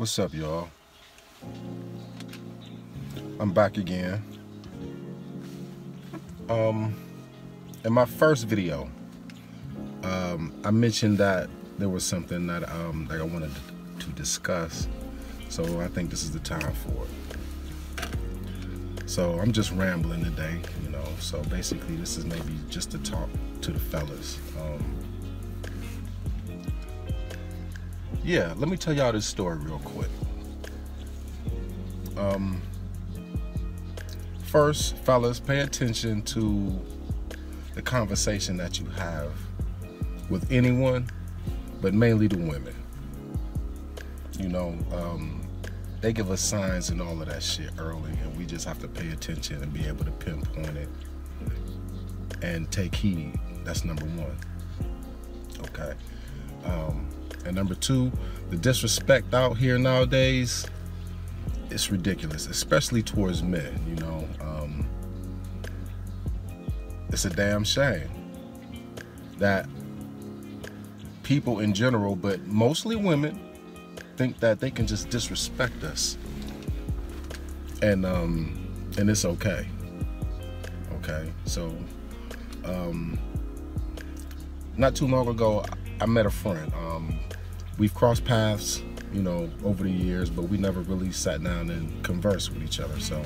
What's up, y'all? I'm back again. In my first video, I mentioned that there was something that I wanted to discuss, so I think this is the time for it. So I'm just rambling today, you know. So basically, this is maybe just to talk to the fellas. Yeah, let me tell y'all this story real quick. First, fellas, pay attention to the conversation that you have with anyone, but mainly the women. You know, they give us signs and all of that shit early, and we just have to pay attention and be able to pinpoint it and take heed. That's number one. Okay. And number two, the disrespect out here nowadays, it's ridiculous, especially towards men, you know. It's a damn shame that people in general, but mostly women, think that they can just disrespect us. And it's okay. Okay, so not too long ago, I met a friend. We've crossed paths, you know, over the years, but we never really sat down and conversed with each other. So,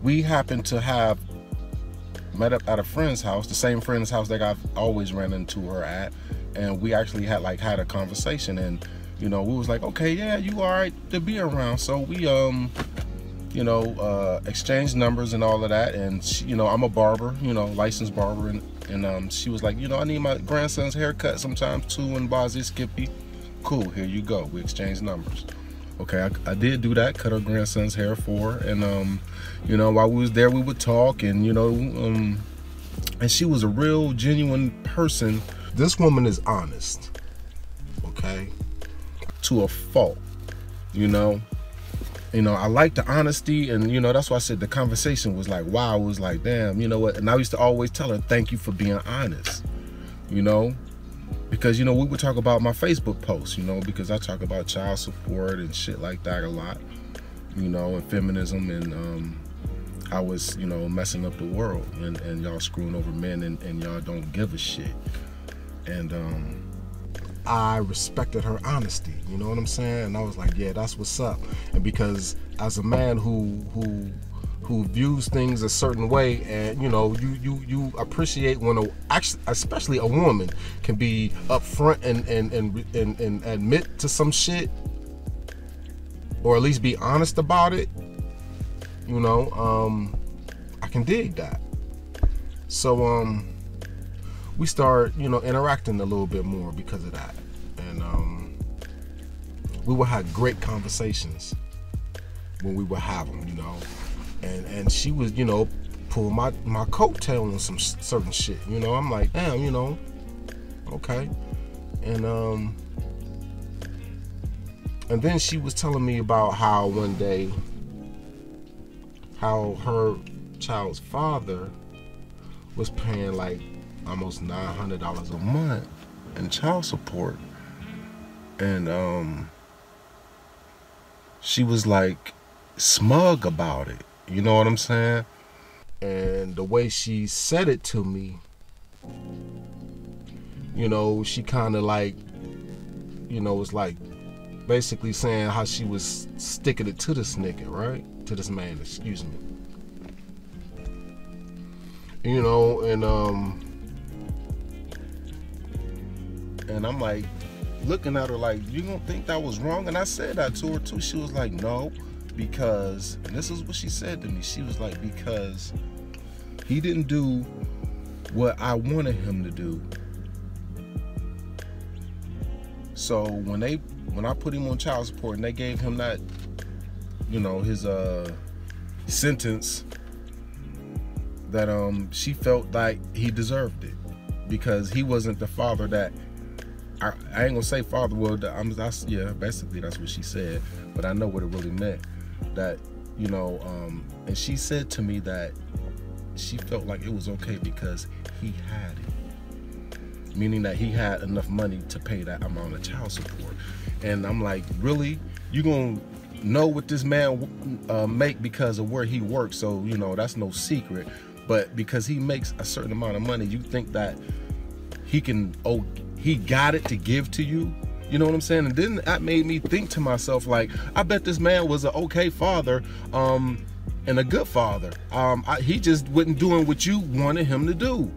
we happened to have met up at a friend's house, the same friend's house that I've always ran into her at, and we actually had a conversation, and you know, we was like, okay, yeah, you all right to be around. So we you know, exchanged numbers and all of that, and she, you know, I'm a barber, you know, licensed barber, and she was like, you know, I need my grandson's haircut sometimes too, and Bozzy Skippy. Cool, here you go. We exchanged numbers. Okay, I did do that, cut her grandson's hair for her, and you know, while we was there, we would talk, and you know, and she was a real genuine person. This woman is honest, okay, to a fault, you know. You know, I like the honesty, and you know, that's why I said the conversation was like, wow, it was like, damn, you know what? And I used to always tell her, thank you for being honest, you know, because, you know, we would talk about my Facebook posts, you know, because I talk about child support and shit like that a lot, you know, and feminism, and how it's, you know, messing up the world, and y'all screwing over men, and y'all don't give a shit. And I respected her honesty, you know what I'm saying? And I was like, yeah, that's what's up. And because as a man who views things a certain way, and you know, you appreciate when especially a woman can be upfront and admit to some shit, or at least be honest about it, you know, I can dig that. So we started, you know, interacting a little bit more because of that, and we would have great conversations when we would have them, you know, and she was, you know, pull my coattail on some certain shit, you know. I'm like, damn, you know, okay, and then she was telling me about how one day, how her child's father was paying like almost $900 a month in child support, and she was like smug about it, you know what I'm saying? And the way she said it to me, you know, she kind of like, you know, was like basically saying how she was sticking it to this nigga, right? To this man, excuse me. You know, and I'm like looking at her like, you don't think that was wrong? And I said that to her too. She was like, no, because, and this is what she said to me. She was like, because he didn't do what I wanted him to do. So when I put him on child support and they gave him that, you know, his sentence, that she felt like he deserved it, because he wasn't the father that I ain't gonna say father. Well, yeah, basically that's what she said, but I know what it really meant. That, you know, and she said to me that she felt like it was okay because he had it. meaning that he had enough money to pay that amount of child support. And I'm like, really? You gonna know what this man make because of where he works? So, you know, that's no secret. But because he makes a certain amount of money, you think that he can, oh, he got it to give to you? You know what I'm saying? And then that made me think to myself, like, I bet this man was an okay father, and a good father. He just wasn't doing what you wanted him to do.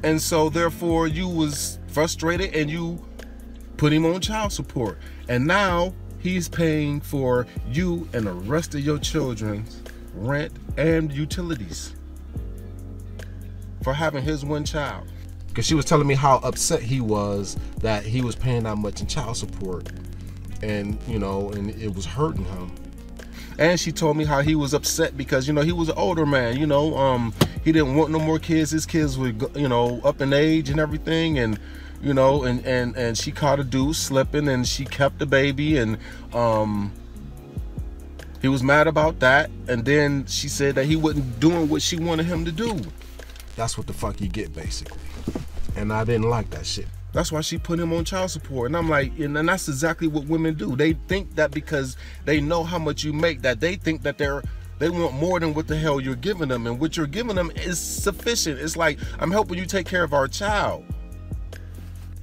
And so therefore you was frustrated and you put him on child support. And now he's paying for you and the rest of your children's rent and utilities for having his one child. Because she was telling me how upset he was that he was paying that much in child support, and you know, and it was hurting him. And she told me how he was upset because, you know, he was an older man, you know, he didn't want no more kids. His kids were, you know, up in age and everything, and you know, and she caught a dude slipping and she kept the baby, and he was mad about that. And then she said that he wasn't doing what she wanted him to do. That's what the fuck you get, basically. And I didn't like that shit. That's why she put him on child support. And I'm like, and that's exactly what women do. They think that because they know how much you make, that they think that they want more than what the hell you're giving them. And what you're giving them is sufficient. It's like, I'm helping you take care of our child.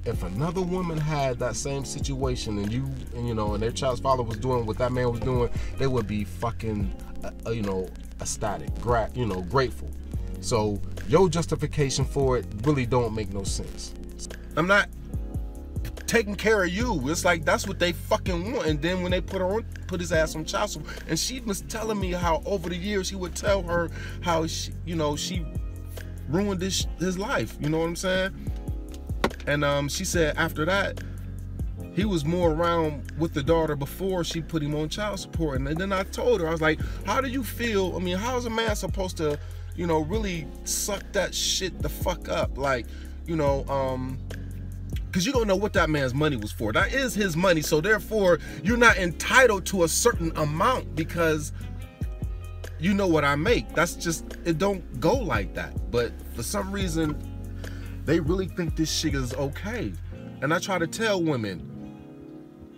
If another woman had that same situation and you know, and their child's father was doing what that man was doing, they would be fucking, you know, ecstatic, you know, grateful. So your justification for it really don't make no sense. I'm not taking care of you. It's like, that's what they fucking want. And then when they put his ass on child support, and she was telling me how over the years he would tell her how she, you know, she ruined his life. You know what I'm saying? And she said after that, he was more around with the daughter before she put him on child support. And then I told her, I was like, how do you feel? I mean, how is a man supposed to, you know, really suck that shit the fuck up? Like, you know, because you don't know what that man's money was for. That is his money. So therefore, you're not entitled to a certain amount because you know what I make. That's just, it don't go like that. But for some reason, they really think this shit is okay. And I try to tell women,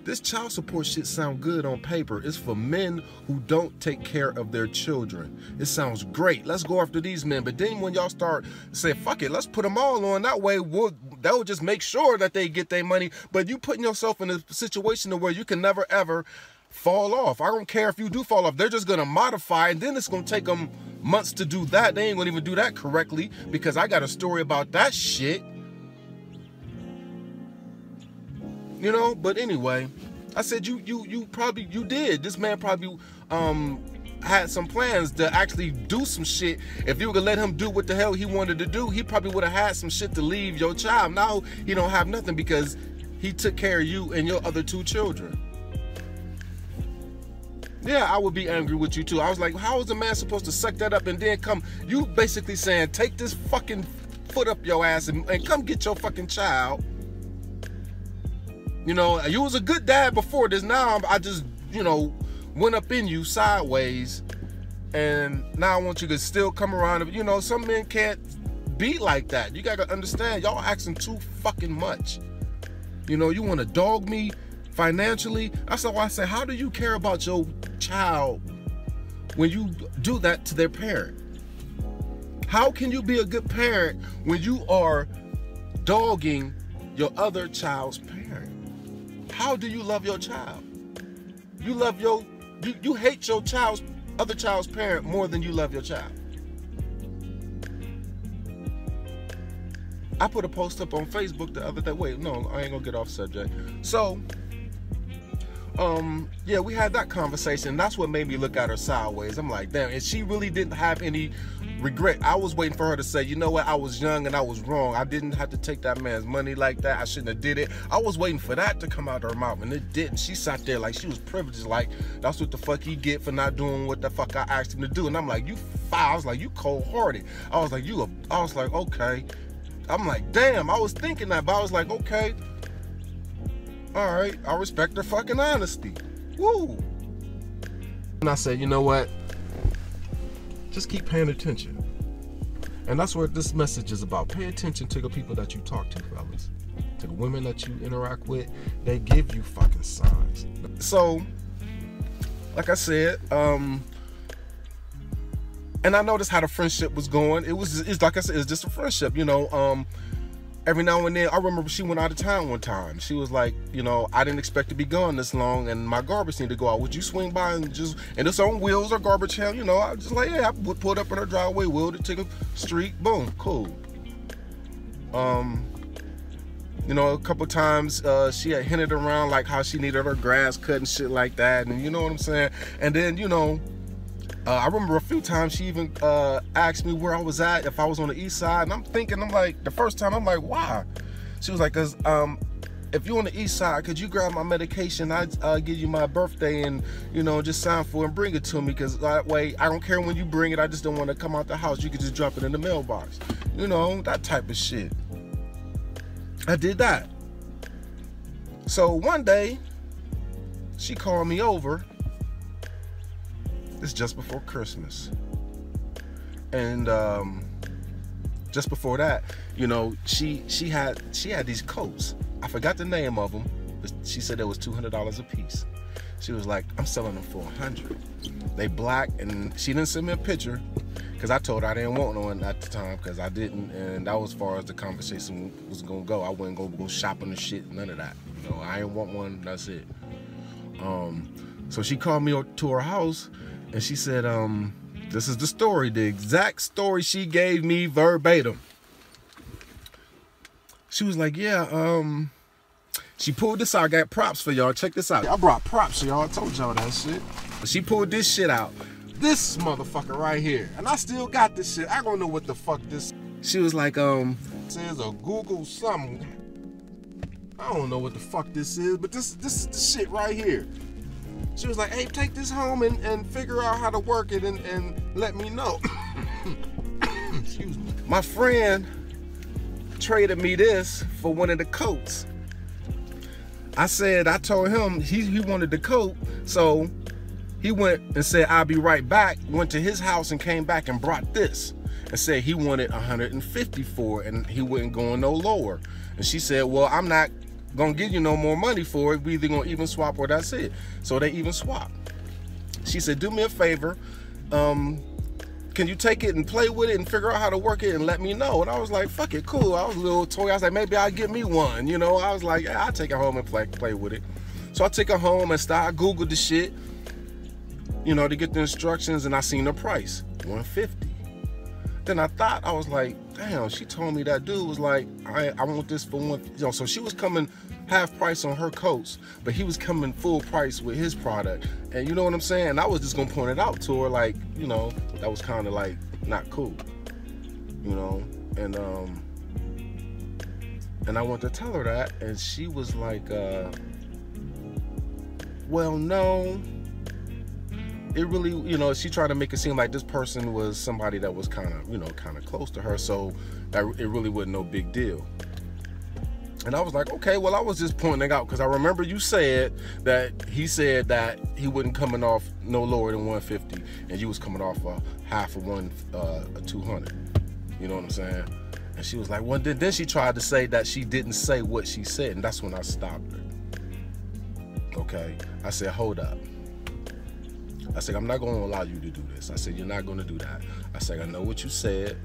this child support shit sound good on paper. It's for men who don't take care of their children. It sounds great. Let's go after these men. But then when y'all start say, fuck it, let's put them all on. That way, that will just make sure that they get their money. But you putting yourself in a situation where you can never, ever fall off. I don't care if you do fall off. They're just going to modify, and then it's going to take them months to do that. They ain't going to even do that correctly, because I got a story about that shit. You know, but anyway, I said you did. This man probably had some plans to actually do some shit. If you were gonna let him do what the hell he wanted to do, he probably would have had some shit to leave your child. Now he don't have nothing because he took care of you and your other 2 children. Yeah, I would be angry with you too. I was like, how is a man supposed to suck that up and then come? You basically saying, take this fucking foot up your ass and come get your fucking child. You know, you was a good dad before this. Now I just, you know, went up in you sideways, and now I want you to still come around. You know, some men can't be like that. You gotta understand, y'all asking too fucking much. You know, you want to dog me financially. That's why I say, how do you care about your child when you do that to their parent? How can you be a good parent when you are dogging your other child's parent? How do you love your child? You love you hate your other child's parent more than you love your child. I put a post up on Facebook the other day. Wait, no, I ain't gonna get off subject. So, yeah, we had that conversation. That's what made me look at her sideways. I'm like, damn, and she really didn't have any regret. I was waiting for her to say, you know what, I was young and I was wrong. I didn't have to take that man's money like that. I shouldn't have did it. I was waiting for that to come out of her mouth, and it didn't. She sat there like she was privileged, like that's what the fuck he get for not doing what the fuck I asked him to do. And I'm like, you foul. I was like, you cold-hearted. I was like, okay. I'm like, damn, I was thinking that, but I was like, okay, all right, I respect her fucking honesty. Woo. And I said, you know what? Just keep paying attention. And that's what this message is about. Pay attention to the people that you talk to, fellas. To the women that you interact with, they give you fucking signs. So, like I said, and I noticed how the friendship was going. It's like I said, it's just a friendship, you know. Every now and then, I remember she went out of town one time. She was like, you know, I didn't expect to be gone this long, and my garbage needed to go out. Would you swing by and it's on wheels or garbage hell, you know? I was just like, yeah, I would pull it up in her driveway, wheeled it to the street, boom, cool. You know, a couple times she had hinted around like how she needed her grass cut and shit like that, and you know what I'm saying? And then, you know, I remember a few times she even asked me where I was at, if I was on the east side, and I'm like, the first time, I'm like, why? She was like, cause if you're on the east side, could you grab my medication? I'd give you my birthday and, you know, just sign for it and bring it to me, cause that way, I don't care when you bring it, I just don't want to come out the house, you could just drop it in the mailbox. You know, that type of shit. I did that. So one day, she called me over. It's just before Christmas. And just before that, you know, she had these coats. I forgot the name of them, but she said it was $200 a piece. She was like, I'm selling them for $100. They black, and she didn't send me a picture because I told her I didn't want one at the time because I didn't, and that was as far as the conversation was gonna go. I wasn't gonna go shopping and shit, none of that. You know, I didn't want one, that's it. So she called me to her house, and she said, this is the story, the exact story she gave me verbatim. She was like, yeah, she pulled this out. I got props for y'all. Check this out. I brought props for y'all. I told y'all that shit. She pulled this shit out. This motherfucker right here. And I still got this shit. I don't know what the fuck this. She was like, says a Google something. I don't know what the fuck this is, but this is the shit right here. She was like, hey, take this home and figure out how to work it and let me know. Excuse me. My friend traded me this for one of the coats. I told him he wanted the coat, so he went and said, I'll be right back, went to his house and came back and brought this and said he wanted $150 for it and he wasn't going no lower. And she said, well, I'm not gonna give you no more money for it. We either gonna even swap or that's it. So they even swapped. She said, do me a favor, can you take it and play with it and figure out how to work it and let me know? And I was like, fuck it, cool. I was a little toy. I was like, maybe I'll get me one. You know, I was like, yeah, I'll take it home and play with it. So I took it home and I Googled the shit, you know, to get the instructions, and I seen the price, $150. Then I was like, damn, she told me that dude was like, I want this for $150. You know, so she was coming half price on her coats, but he was coming full price with his product. And you know what I'm saying? And I was just gonna point it out to her, like, you know, that was kind of like not cool, you know. And I went to tell her that, and she was like, well, no. It really, you know, she tried to make it seem like this person was somebody that was kind of, you know, kind of close to her, so that it really wasn't no big deal. And I was like, okay, well, I was just pointing out, because I remember you said that he said that he wasn't coming off no lower than $150, and you was coming off half of a $200. You know what I'm saying? And she was like, well, then she tried to say that she didn't say what she said, and that's when I stopped her. Okay, I said, hold up. I said, I'm not going to allow you to do this. I said, you're not going to do that. I said, I know what you said.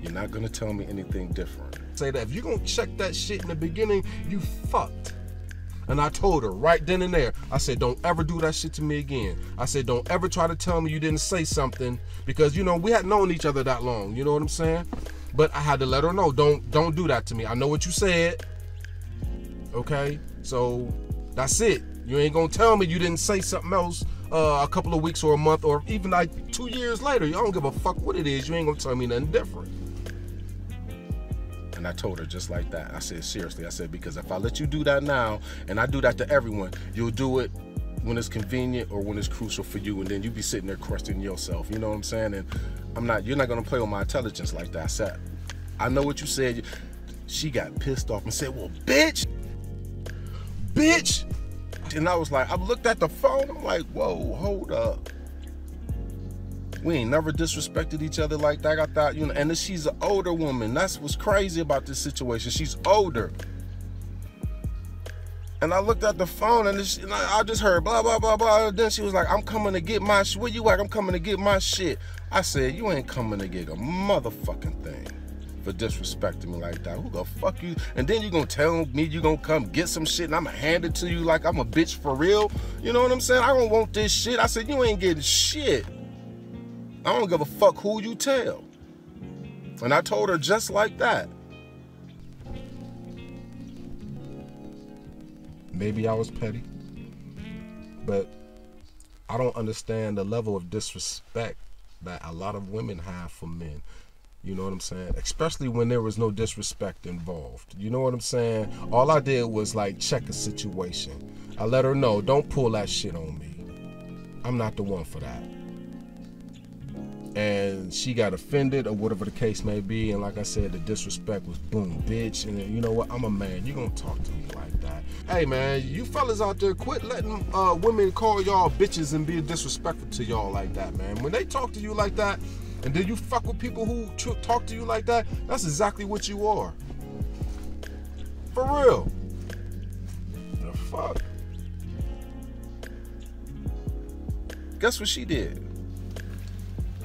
You're not going to tell me anything different. Say that if you're going to check that shit in the beginning, you fucked. And I told her right then and there, I said, don't ever do that shit to me again. I said, don't ever try to tell me you didn't say something, because, you know, we hadn't known each other that long. You know what I'm saying? But I had to let her know, don't do that to me. I know what you said. Okay? So that's it. You ain't gonna tell me you didn't say something else a couple of weeks or a month or even like 2 years later. You don't give a fuck what it is. You ain't gonna tell me nothing different. And I told her just like that. I said, seriously, I said, because if I let you do that now, and I do that to everyone, you'll do it when it's convenient or when it's crucial for you, and then you be sitting there questioning yourself. You know what I'm saying? And you're not gonna play on my intelligence like that. I said, I know what you said. She got pissed off and said, well, bitch. And I was like, I looked at the phone, I'm like, whoa, hold up. We ain't never disrespected each other like that. I thought, you know, and then she's an older woman. That's what's crazy about this situation. She's older. And I looked at the phone and I just heard blah, blah, blah, blah. Then she was like, I'm coming to get my shit. Where you at? I'm coming to get my shit. I said, you ain't coming to get a motherfucking thing for disrespecting me like that. Who the fuck you? And then you gonna tell me you gonna come get some shit and I'm gonna hand it to you like I'm a bitch for real? You know what I'm saying? I don't want this shit. I said, you ain't getting shit. I don't give a fuck who you tell. And I told her just like that. Maybe I was petty, but I don't understand the level of disrespect that a lot of women have for men. You know what I'm saying? Especially when there was no disrespect involved. You know what I'm saying? All I did was like check a situation. I let her know, don't pull that shit on me. I'm not the one for that. And she got offended or whatever the case may be. And like I said, the disrespect was boom, bitch. And then, you know what? I'm a man. You gonna talk to me like that. Hey, man, you fellas out there, quit letting women call y'all bitches and be disrespectful to y'all like that, man. When they talk to you like that, and then you fuck with people who talk to you like that, that's exactly what you are. For real. The fuck? Guess what she did?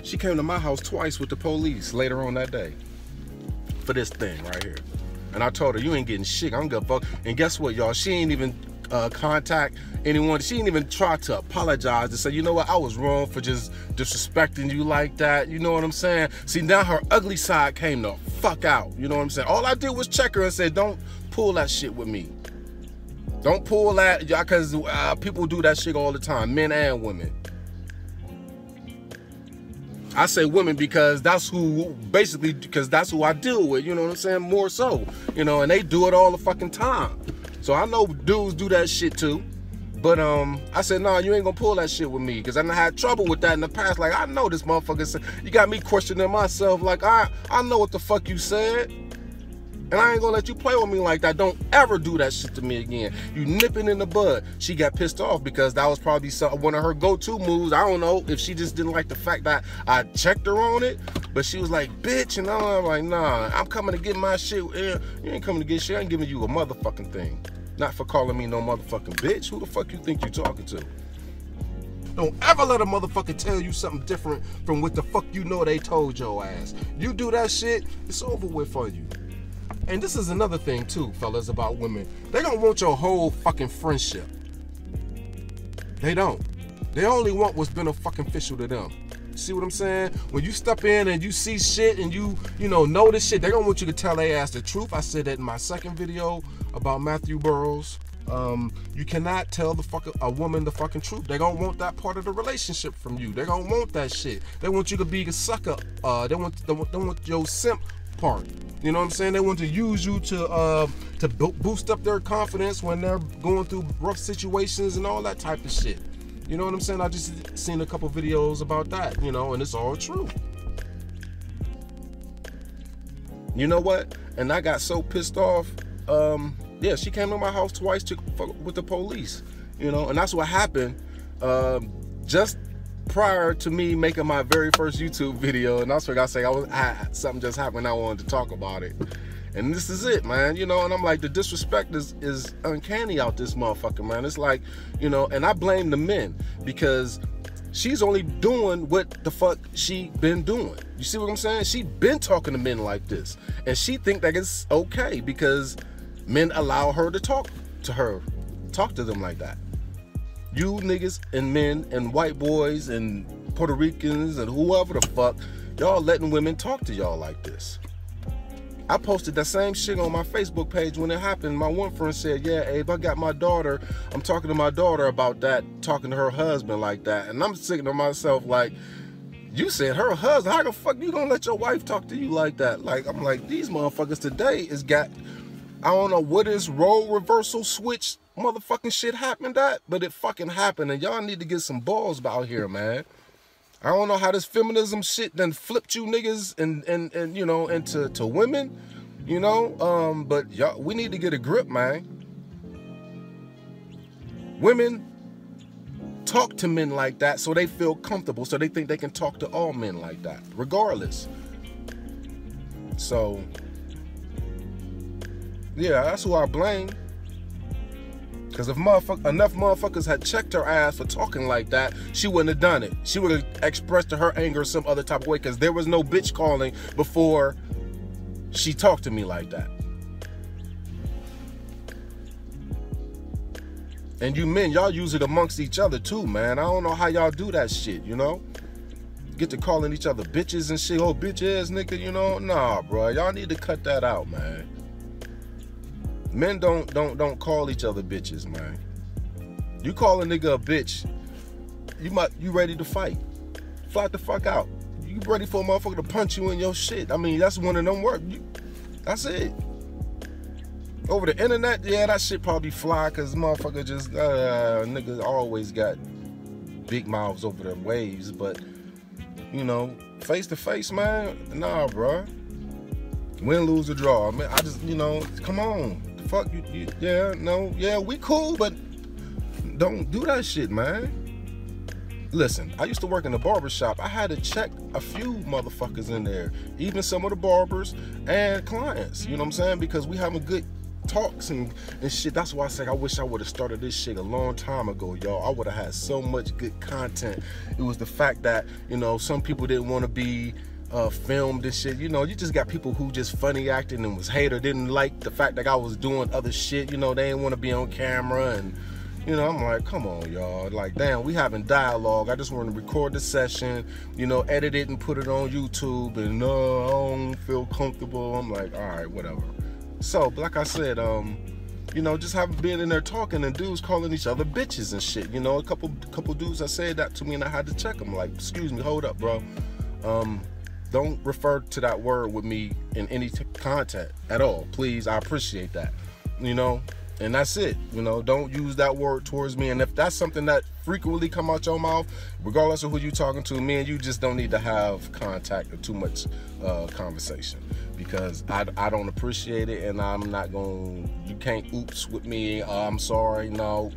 She came to my house twice with the police later on that day for this thing right here. And I told her, you ain't getting shit. I don't give a fuck. And guess what, y'all? She ain't even contact anyone. She ain't even try to apologize to say, you know what, I was wrong for just disrespecting you like that. You know what I'm saying? See, now her ugly side came the fuck out. You know what I'm saying? All I did was check her and say, don't pull that shit with me. Don't pull that, because people do that shit all the time, men and women. I say women because that's who, basically, because that's who I deal with, you know what I'm saying, more so, you know, and they do it all the fucking time. So I know dudes do that shit too, but I said, nah, you ain't gonna pull that shit with me, because I done had trouble with that in the past. Like, I know this motherfucker said, you got me questioning myself, like, I know what the fuck you said, and I ain't gonna let you play with me like that. Don't ever do that shit to me again. You nip it in the bud. She got pissed off because that was probably one of her go-to moves. I don't know if she just didn't like the fact that I checked her on it, but she was like, bitch, and I'm like, nah, I'm coming to get my shit. You ain't coming to get shit. I ain't giving you a motherfucking thing. Not for calling me no motherfucking bitch. Who the fuck you think you talking to? Don't ever let a motherfucker tell you something different from what the fuck you know they told your ass. You do that shit, it's over with for you. And this is another thing too, fellas, about women. They don't want your whole fucking friendship. They don't. They only want what's beneficial to them. See what I'm saying? When you step in and you see shit and you know this shit, they don't want you to tell their ass the truth. I said that in my second video about Matthew Burrows. You cannot tell a woman the fucking truth. They don't want that part of the relationship from you. They don't want that shit. They want you to be a sucker. They want your simp part. You know what I'm saying? They want to use you to boost up their confidence when they're going through rough situations and all that type of shit. You know what I'm saying? I just seen a couple videos about that, you know, and it's all true. You know what? And I got so pissed off. Yeah, she came to my house twice with the police, you know, and that's what happened just prior to me making my very first YouTube video. And that's what I say, something just happened, I wanted to talk about it. And this is it, man, you know, and I'm like, the disrespect is uncanny out this motherfucker, man. It's like, you know, and I blame the men because she's only doing what the fuck she been doing. You see what I'm saying? She been talking to men like this, and she think that it's okay because men allow her to talk to them like that. You niggas and men and white boys and Puerto Ricans and whoever the fuck, y'all letting women talk to y'all like this. I posted that same shit on my Facebook page when it happened. My one friend said, yeah, Abe, I got my daughter. I'm talking to my daughter about that, talking to her husband like that. And I'm thinking to myself, like, you said her husband, how the fuck you gonna let your wife talk to you like that? Like, I'm like, these motherfuckers today is got, I don't know what is role reversal switch motherfucking shit happened at, but it fucking happened. And y'all need to get some balls out here, man. I don't know how this feminism shit done flipped you niggas and you know, into women, you know, but y'all, we need to get a grip, man. Women talk to men like that so they feel comfortable, so they think they can talk to all men like that, regardless. So, yeah, that's who I blame. Because if enough motherfuckers had checked her ass for talking like that, she wouldn't have done it. She would have expressed her anger some other type of way, because there was no bitch calling before she talked to me like that. And you men, y'all use it amongst each other too, man. I don't know how y'all do that shit, you know? Get to calling each other bitches and shit. Oh, bitch ass nigga, you know? Nah, bro. Y'all need to cut that out, man. Men don't call each other bitches, man. You call a nigga a bitch, you ready to fight. Flat the fuck out. You ready for a motherfucker to punch you in your shit. I mean, that's one of them work. That's it. Over the internet, yeah, that shit probably fly, because motherfucker just, niggas always got big mouths over them waves, but, you know, face to face, man, nah, bro. Win, lose, or draw. I mean, I just, you know, come on. Fuck you, yeah, no, yeah, we cool, but don't do that shit, man. Listen, I used to work in the barber shop. I had to check a few motherfuckers in there, even some of the barbers and clients, you know what I'm saying? Because we having good talks and shit. That's why I say I wish I would have started this shit a long time ago, y'all. I would have had so much good content. It was the fact that, you know, some people didn't want to be filmed and shit. You know, you just got people who just funny acting and was hater, didn't like the fact that I was doing other shit. You know, they didn't want to be on camera, and you know, I'm like, come on, y'all. Like, damn, we having dialogue. I just want to record the session, you know, edit it and put it on YouTube, and no, I don't feel comfortable. I'm like, all right, whatever. So, like I said, you know, just having been in there talking and dudes calling each other bitches and shit. You know, a couple dudes that said that to me, and I had to check them. Like, excuse me, hold up, bro. Don't refer to that word with me in any contact at all, please. I appreciate that, you know, and that's it. You know, don't use that word towards me. And if that's something that frequently come out your mouth, regardless of who you talking to, me and you just don't need to have contact or too much conversation, because I don't appreciate it, and I'm not going. You can't oops with me. I'm sorry. No.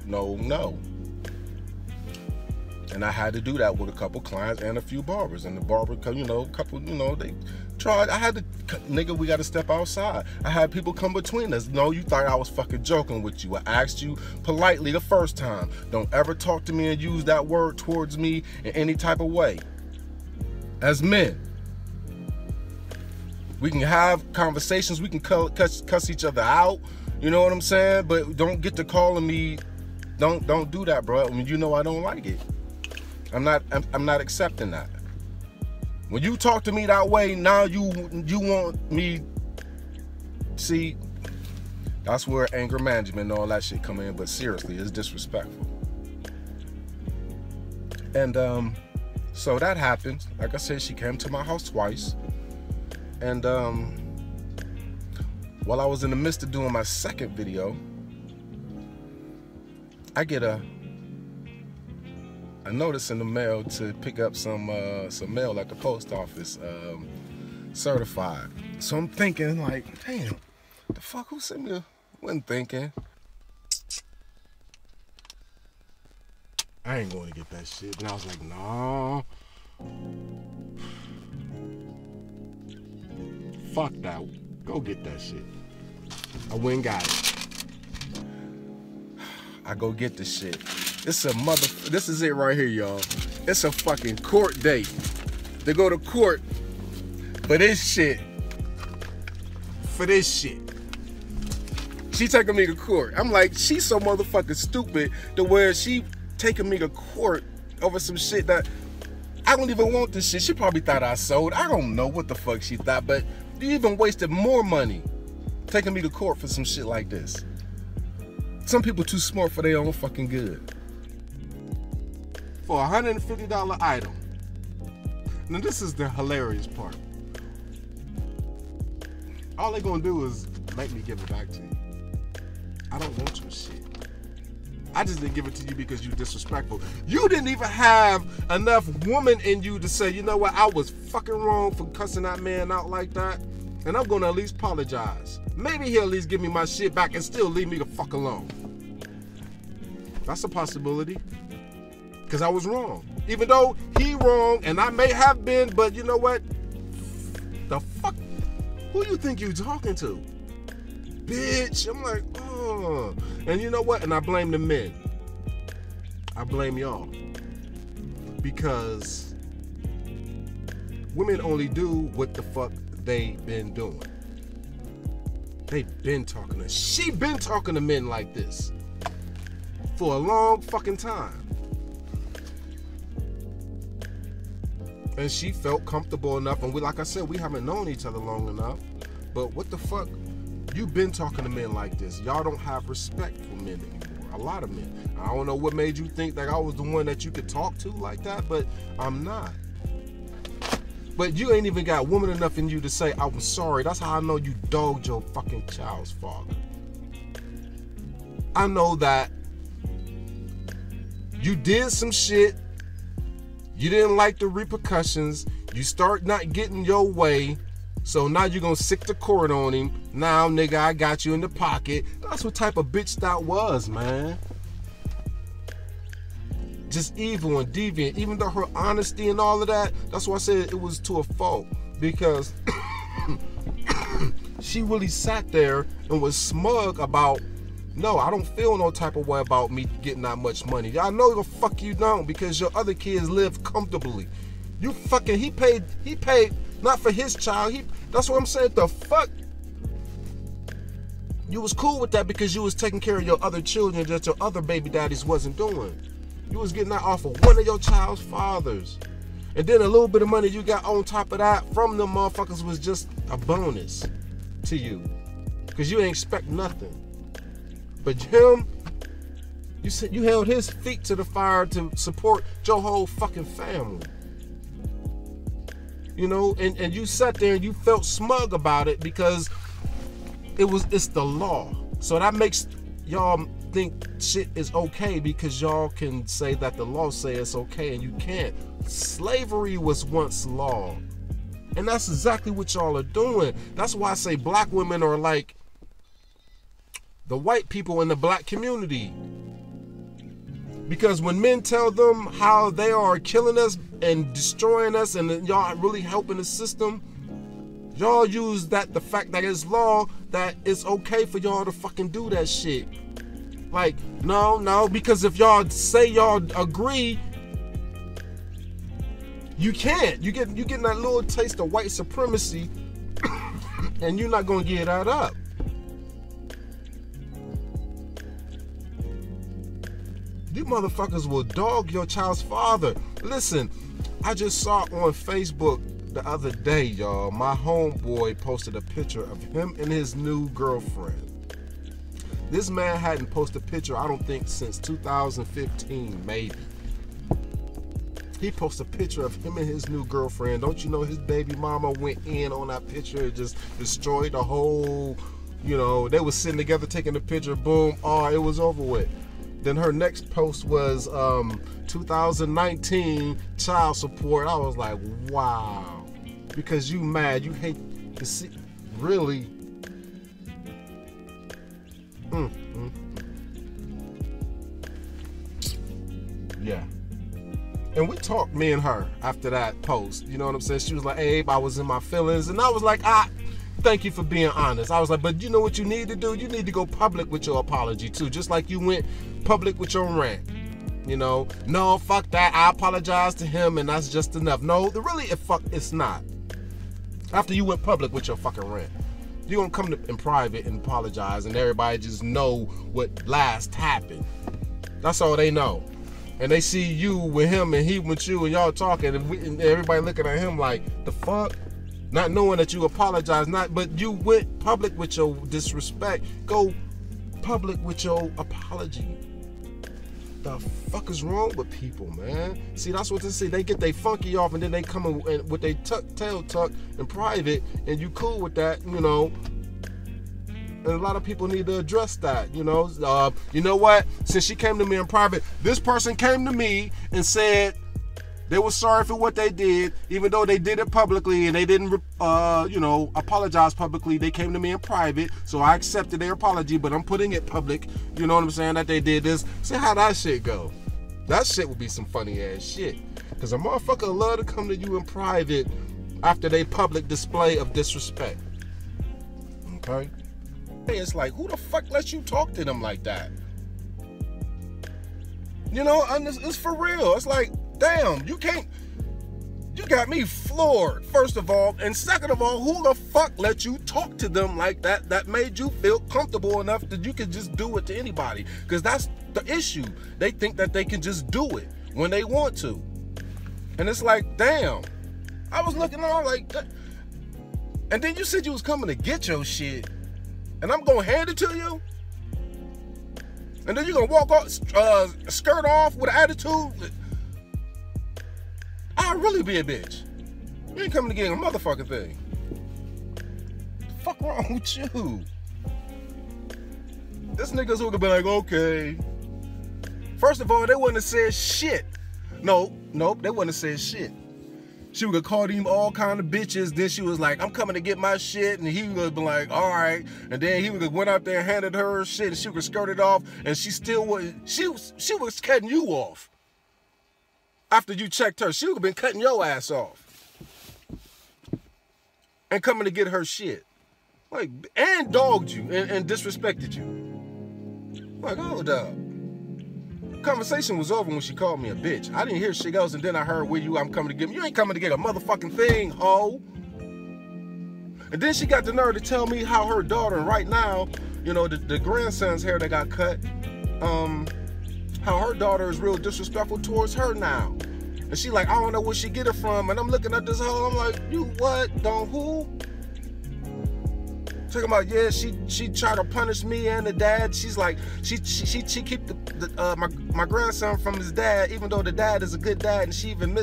And I had to do that with a couple clients and a few barbers. And the barber, you know, couple, you know, they tried. I had to, nigga, we got to step outside. I had people come between us. No, you thought I was fucking joking with you. I asked you politely the first time. Don't ever talk to me and use that word towards me in any type of way. As men, we can have conversations. We can cuss each other out. You know what I'm saying? But don't get to calling me. Don't do that, bro. I mean, you know I don't like it. I'm not accepting that. When you talk to me that way, now you want me. See, that's where anger management and all that shit come in. But seriously, it's disrespectful. And so that happened. Like I said, she came to my house twice. And while I was in the midst of doing my second video, I get a notice in the mail to pick up some mail at the post office, certified. So I'm thinking, like, damn, the fuck, who sent me a... Wasn't thinking. I ain't going to get that shit. And I was like, no. Fuck that. Go get that shit. I went and got it. I go get the shit. This is it right here, y'all. It's a fucking court date. They go to court for this shit. She taking me to court. I'm like, she's so motherfucking stupid to where she taking me to court over some shit that I don't even want this shit. She probably thought I sold. I don't know what the fuck she thought, but you even wasted more money taking me to court for some shit like this. Some people too smart for their own fucking good. For a $150 item. Now this is the hilarious part. All they gonna do is make me give it back to you. I don't want your shit. I just didn't give it to you because you disrespectful. You didn't even have enough woman in you to say, you know what, I was fucking wrong for cussing that man out like that, and I'm gonna at least apologize. Maybe he'll at least give me my shit back and still leave me the fuck alone. That's a possibility. Because I was wrong. Even though he wrong and I may have been, but you know what? The fuck? Who you think you talking to? Bitch. I'm like, oh. And you know what? And I blame the men. I blame y'all. Because women only do what the fuck they been doing. They been talking to, she been talking to men like this for a long fucking time. And she felt comfortable enough, and we, like I said, we haven't known each other long enough. But what the fuck? You been talking to men like this. Y'all don't have respect for men anymore. A lot of men. I don't know what made you think that I was the one that you could talk to like that, but I'm not. But you ain't even got woman enough in you to say, I'm sorry. That's how I know you dogged your fucking child's father. I know that you did some shit. You didn't like the repercussions. You start not getting your way. So now you're going to sick the cord on him. Now, nigga, I got you in the pocket. That's what type of bitch that was, man. Just evil and deviant. Even though her honesty and all of that, that's why I said it was to a fault. Because she really sat there and was smug about, no, I don't feel no type of way about me getting that much money. I know the fuck you don't, because your other kids live comfortably. You fucking, he paid not for his child. That's what I'm saying. The fuck? You was cool with that because you was taking care of your other children that your other baby daddies wasn't doing. You was getting that off of one of your child's fathers. And then a little bit of money you got on top of that from them motherfuckers was just a bonus to you. Because you ain't expect nothing. But him, you held his feet to the fire to support your whole fucking family. You know, and you sat there and you felt smug about it because it's the law. So that makes y'all think shit is okay because y'all can say that the law say it's okay and you can't. Slavery was once law. And that's exactly what y'all are doing. That's why I say black women are like the white people in the black community. Because when men tell them how they are killing us and destroying us and y'all really helping the system, y'all use that, the fact that it's law, that it's okay for y'all to fucking do that shit. Like, no, because if y'all say y'all agree, you can't. You getting that little taste of white supremacy and you're not gonna get that up. You motherfuckers will dog your child's father. Listen, I just saw on Facebook the other day, y'all, my homeboy posted a picture of him and his new girlfriend. This man hadn't posted a picture, I don't think, since 2015, maybe. He posted a picture of him and his new girlfriend. Don't you know his baby mama went in on that picture and just destroyed the whole, you know, they was sitting together taking the picture, boom, it was over with. Then her next post was 2019 child support. I was like, wow. Because you mad, you hate to see, really. Yeah. And we talked, me and her, after that post. You know what I'm saying? She was like, hey, Abe, I was in my feelings. And I was like, thank you for being honest. I was like, but you know what you need to do? You need to go public with your apology too. Just like you went public with your rant. You know, no, fuck that. I apologize to him and that's just enough. No, it's not. After you went public with your fucking rant, you're gonna come in private and apologize and everybody just know what last happened. That's all they know. And they see you with him and he with you and y'all talking and everybody looking at him like, the fuck? Not knowing that you apologize, but you went public with your disrespect. Go public with your apology. The fuck is wrong with people, man? See, that's what they say. They get they funky off and then they come in with they tail tuck in private and you cool with that, you know. And a lot of people need to address that, you know. You know what? Since she came to me in private, this person came to me and said they were sorry for what they did, even though they did it publicly and they didn't, you know, apologize publicly. They came to me in private, so I accepted their apology, but I'm putting it public. You know what I'm saying? That they did this. See how that shit go. That shit would be some funny ass shit. Because a motherfucker love to come to you in private after they public display of disrespect. Okay? It's like, who the fuck lets you talk to them like that? You know, and it's for real. It's like, damn, you got me floored, first of all. And second of all, who the fuck let you talk to them like that? That made you feel comfortable enough that you could just do it to anybody. Because that's the issue. They think that they can just do it when they want to. And it's like, damn. I was looking on like that. And then you said you was coming to get your shit. And I'm going to hand it to you? And then you're going to walk off, skirt off with an attitude? I'll really be a bitch. You ain't coming to get a motherfucking thing. What the fuck wrong with you? This nigga's who could be like, okay. First of all, they wouldn't have said shit. Nope, they wouldn't have said shit. She would have called him all kind of bitches. Then she was like, I'm coming to get my shit. And he would have been like, all right. And then he would have went out there and handed her shit. And she would have skirted off. And she still wouldn't. She was cutting you off. After you checked her, she would have been cutting your ass off. And coming to get her shit. Like, and dogged you and disrespected you. Like, hold up. Conversation was over when she called me a bitch. I didn't hear shit else, and then I heard where I'm coming to get. You ain't coming to get a motherfucking thing, ho. And then she got the nerve to tell me how her daughter, right now, you know, the grandson's hair that got cut, how her daughter is real disrespectful towards her now. And she like, I don't know where she get it from. And I'm looking at this hoe, I'm like, you what? Don't who? Talking about, yeah, she tried to punish me and the dad. She's like, she keep my grandson from his dad, even though the dad is a good dad, and she even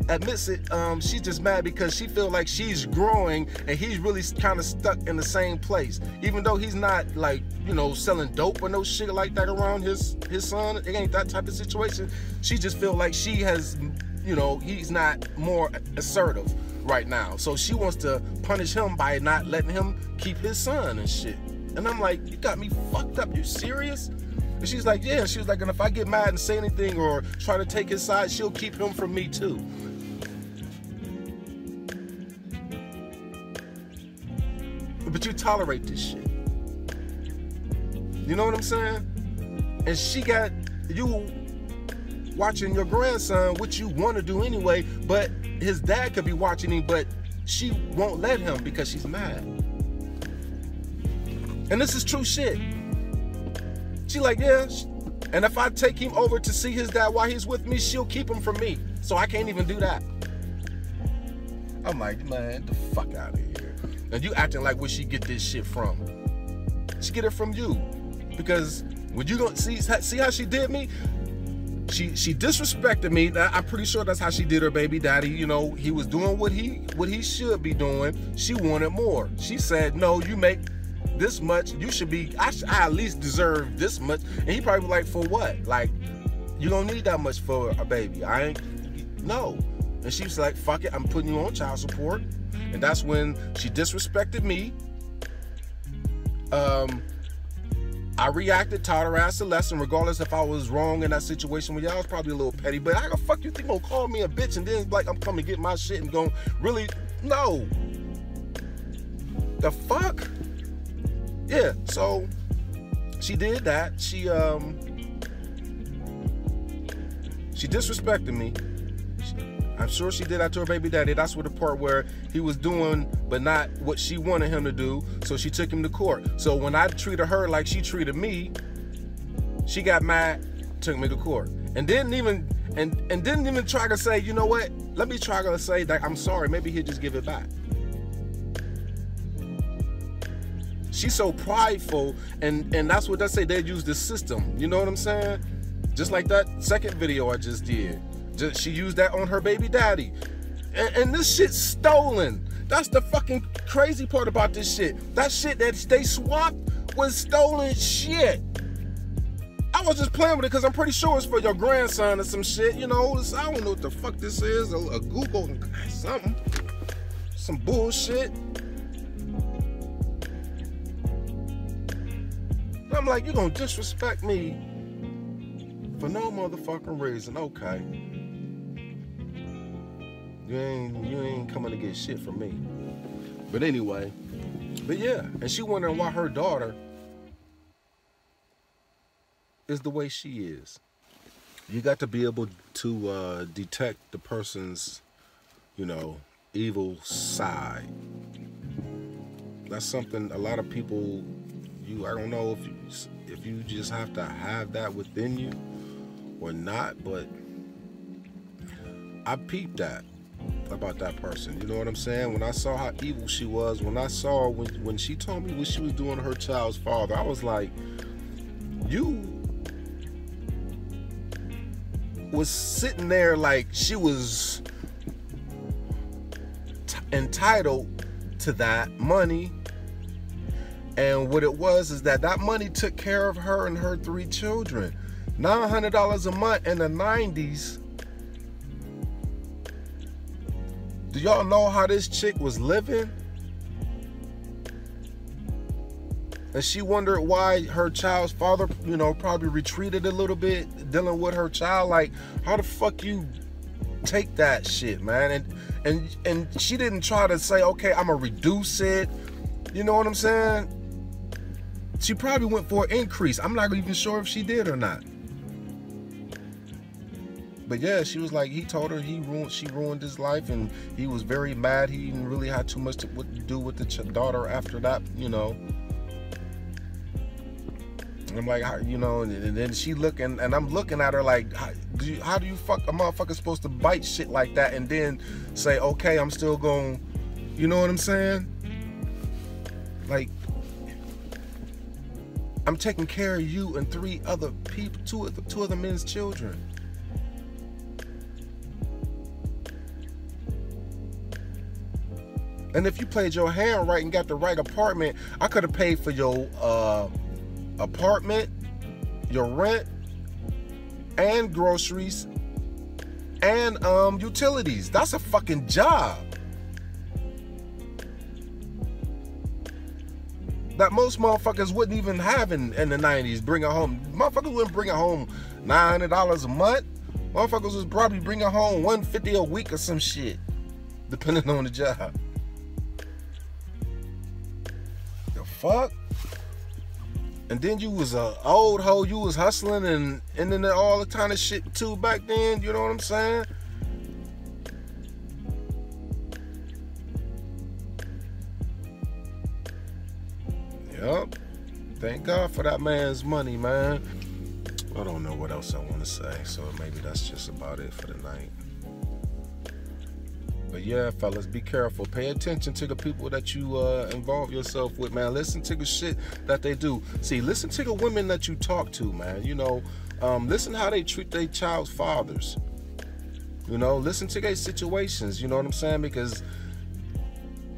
admits it. She's just mad because she feel like she's growing and he's really kind of stuck in the same place, even though he's not like, you know, selling dope or no shit like that around his son. It ain't that type of situation. She just feel like she has, you know, he's not more assertive right now, so she wants to punish him by not letting him keep his son and shit. And I'm like, you got me fucked up. You serious? And she's like, yeah. She was like, and if I get mad and say anything or try to take his side, she'll keep him from me too. But you tolerate this shit. You know what I'm saying? And she got you watching your grandson, which you want to do anyway, but his dad could be watching him, but she won't let him because she's mad. And this is true shit. She like, yeah, and if I take him over to see his dad while he's with me, she'll keep him from me. So I can't even do that. I'm like, man, the fuck out of here. And you acting like where she get this shit from. She get it from you. Because when you don't see how she did me? She disrespected me. I'm pretty sure that's how she did her baby daddy. You know, he was doing what he should be doing. She wanted more. She said, no, you make this much. You should be, I at least deserve this much. And he probably was like, for what? Like, you don't need that much for a baby. I ain't, no. And she was like, fuck it, I'm putting you on child support. And that's when she disrespected me. I reacted, taught her ass a lesson, regardless if I was wrong in that situation with y'all. I was probably a little petty, but how the fuck you think gonna call me a bitch and then like I'm coming to get my shit and going really? No. The fuck? Yeah, so she did that. She disrespected me. I'm sure she did that to her baby daddy. That's where the part where he was doing, but not what she wanted him to do. So she took him to court. So when I treated her like she treated me, she got mad, took me to court, and didn't even try to say, you know what? Let me try to say that I'm sorry. Maybe he'll just give it back. She's so prideful, and that's what they say. They use the system. You know what I'm saying? Just like that second video I just did. She used that on her baby daddy. And this shit's stolen. That's the fucking crazy part about this shit. That shit that they swapped was stolen shit. I was just playing with it because I'm pretty sure it's for your grandson or some shit. You know, I don't know what the fuck this is. A Google something. Some bullshit. I'm like, you gonna disrespect me For no motherfucking reason. Okay. You ain't coming to get shit from me. But anyway. But yeah. And she wondering why her daughter is the way she is. You got to be able to detect the person's, evil side. That's something a lot of people, I don't know if you just have to have that within you or not, but I peeped that about that person. You know what I'm saying? When I saw how evil she was, when I saw when she told me what she was doing to her child's father, I was like, you was sitting there like she was entitled to that money, and what it was is that money took care of her and her 3 children. $900 a month in the 90s. Do y'all know how this chick was living? And she wondered why her child's father, probably retreated a little bit dealing with her child. Like, how the fuck you take that shit, man? And she didn't try to say, okay, I'm gonna reduce it. You know what I'm saying? She probably went for an increase. I'm not even sure if she did or not. But yeah, she was like, he told her she ruined his life, and he was very mad. He didn't really have too much to do with the daughter after that, I'm like, and then she looking, and I'm looking at her like, how do you fuck a motherfucker supposed to bite shit like that and then say, okay, I'm still going, you know what I'm saying? Like, I'm taking care of you and 3 other people, two other men's children. And if you played your hand right and got the right apartment, I could have paid for your apartment, your rent, and groceries, and utilities. That's a fucking job that most motherfuckers wouldn't even have in the 90s. Bring it home. Motherfuckers wouldn't bring it home $900 a month. Motherfuckers was probably bringing home $150 a week or some shit, depending on the job. The fuck? And then you was a old hoe, you was hustling and then all the kind of shit too back then, you know what I'm saying? Yup. Thank God for that man's money, man. I don't know what else I want to say, so maybe that's just about it for the night. But yeah, fellas, be careful. Pay attention to the people that you involve yourself with, man. Listen to the shit that they do. See, listen to the women that you talk to, man. Listen how they treat their child's fathers. Listen to their situations. You know what I'm saying? Because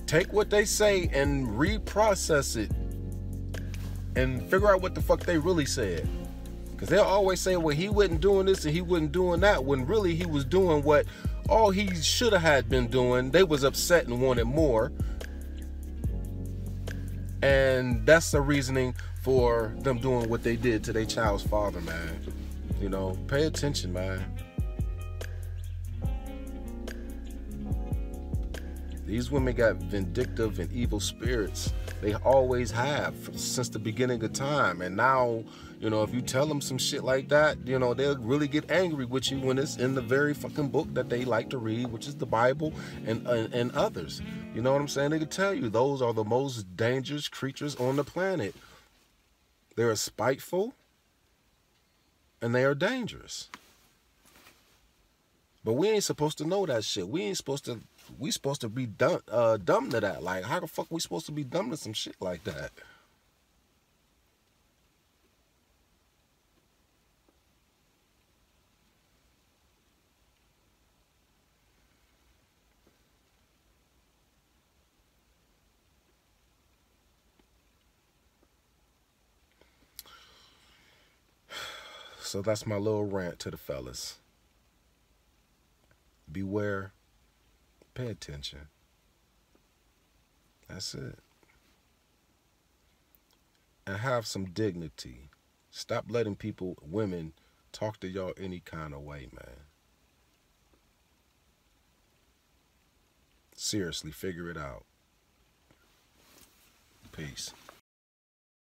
take what they say and reprocess it and figure out what the fuck they really said. Because they'll always say, well, he wasn't doing this and he wasn't doing that, when really he was doing what all he should have had been doing. They was upset and wanted more. And that's the reasoning for them doing what they did to their child's father, man. Pay attention, man. These women got vindictive and evil spirits. They always have since the beginning of time. And now, if you tell them some shit like that, they'll really get angry with you when it's in the very fucking book that they like to read, which is the Bible and others. You know what I'm saying? They can tell you those are the most dangerous creatures on the planet. They are spiteful and they are dangerous. But we ain't supposed to know that shit. We supposed to be dumb to that. Like, how the fuck we supposed to be dumb to some shit like that? So that's my little rant to the fellas. Beware. Pay attention. That's it. And have some dignity. Stop letting women talk to y'all any kind of way, man. Seriously, figure it out. Peace.